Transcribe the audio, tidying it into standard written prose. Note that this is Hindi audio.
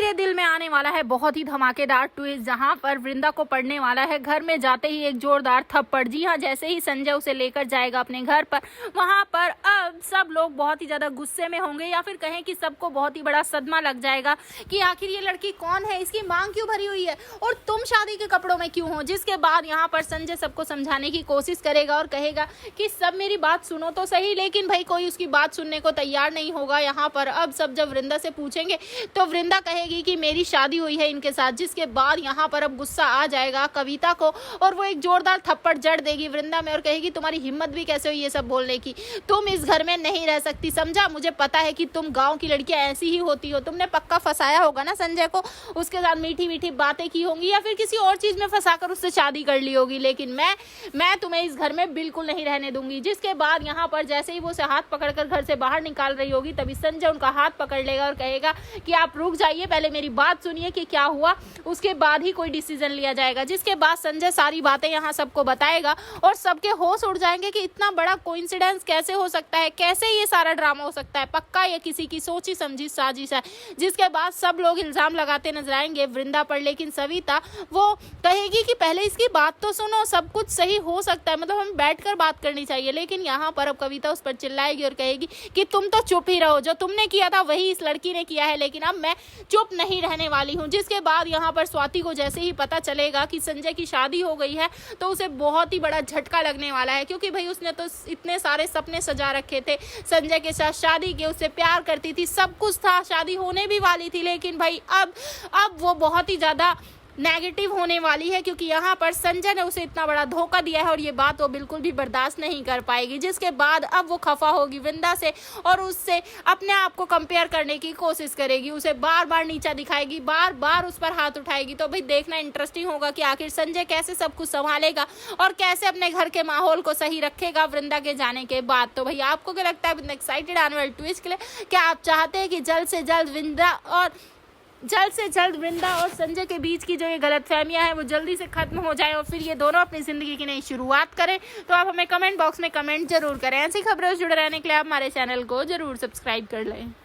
मेरे दिल में आने वाला है बहुत ही धमाकेदार ट्विस्ट, जहां पर वृंदा को पड़ने वाला है घर में जाते ही एक जोरदार थप्पड़। जी हां, जैसे ही संजय उसे लेकर जाएगा अपने घर पर, वहां पर अब सब लोग बहुत ही ज्यादा गुस्से में होंगे, या फिर कहें कि सबको बहुत ही बड़ा सदमा लग जाएगा कि आखिर ये लड़की कौन है, इसकी मांग क्यों भरी हुई है और तुम शादी के कपड़ों में क्यों हो। जिसके बाद यहाँ पर संजय सबको समझाने की कोशिश करेगा और कहेगा कि सब मेरी बात सुनो तो सही, लेकिन भाई कोई उसकी बात सुनने को तैयार नहीं होगा। यहाँ पर अब सब जब वृंदा से पूछेंगे तो वृंदा कहेगी कि मेरी शादी हुई है इनके साथ। जिसके बाद यहाँ पर अब गुस्सा आ जाएगा कविता को और वो एक जोरदार थप्पड़ जड़ देगी वृंदा में और कहेगी तुम्हारी हिम्मत भी कैसे हुई ये सब बोलने की, तुम इस घर में नहीं रह सकती, समझा। मुझे पता है कि तुम गांव की लड़कियां ऐसी ही होती हो, तुमने पक्का फंसाया होगा ना संजय को, उसके साथ मीठी मीठी बातें की होंगी या फिर किसी और चीज में फंसाकर उससे शादी कर ली होगी, लेकिन मैं तुम्हें इस घर में बिल्कुल नहीं रहने दूंगी। जिसके बाद यहाँ पर जैसे ही वो उसे हाथ पकड़कर घर से बाहर निकाल रही होगी, तभी संजय उनका हाथ पकड़ लेगा और कहेगा कि आप रुक जाइए, पहले मेरी बात सुनिए कि क्या हुआ, उसके बाद ही कोई डिसीजन लिया जाएगा। जिसके बाद संजय सारी बातें यहाँ सबको बताएगा और सबके होश उड़ जाएंगे कि इतना बड़ा कोइंसिडेंस कैसे हो सकता है, कैसे ये सारा ड्रामा हो सकता है, पक्का ये किसी की सोची समझी साजिश है। जिसके बाद सब लोग इल्जाम लगाते नजर आएंगे वृंदा पर, लेकिन सविता वो कहेगी कि पहले इसकी बात तो सुनो, सब कुछ सही हो सकता है, मतलब हमें बैठकर बात करनी चाहिए। लेकिन यहाँ पर अब कविता उस पर चिल्लाएगी और कहेगी कि तुम तो चुप ही रहो, जो तुमने किया था वही इस लड़की ने किया है, लेकिन अब मैं चुप नहीं रहने वाली हूँ। जिसके बाद यहाँ पर स्वाति को जैसे ही पता चलेगा कि संजय की शादी हो गई है तो उसे बहुत ही बड़ा झटका लगने वाला है, क्योंकि भाई उसने तो इतने सारे सपने सजा रखे थे संजय के साथ शादी के, उससे प्यार करती थी, सब कुछ था, शादी होने भी वाली थी, लेकिन भाई अब वो बहुत ही ज्यादा नेगेटिव होने वाली है, क्योंकि यहाँ पर संजय ने उसे इतना बड़ा धोखा दिया है और ये बात वो बिल्कुल भी बर्दाश्त नहीं कर पाएगी। जिसके बाद अब वो खफा होगी वृंदा से और उससे अपने आप को कंपेयर करने की कोशिश करेगी, उसे बार बार नीचा दिखाएगी, बार बार उस पर हाथ उठाएगी। तो भाई देखना इंटरेस्टिंग होगा कि आखिर संजय कैसे सब कुछ संभालेगा और कैसे अपने घर के माहौल को सही रखेगा वृंदा के जाने के बाद। तो भाई आपको क्या लगता है एक्साइटेड आने वाले ट्विस्ट के लिए? क्या आप चाहते हैं कि जल्द से जल्द वृंदा और संजय के बीच की जो ये गलतफहमियां हैं वो जल्दी से खत्म हो जाए और फिर ये दोनों अपनी जिंदगी की नई शुरुआत करें? तो आप हमें कमेंट बॉक्स में कमेंट जरूर करें। ऐसी खबरों से जुड़े रहने के लिए आप हमारे चैनल को जरूर सब्सक्राइब कर लें।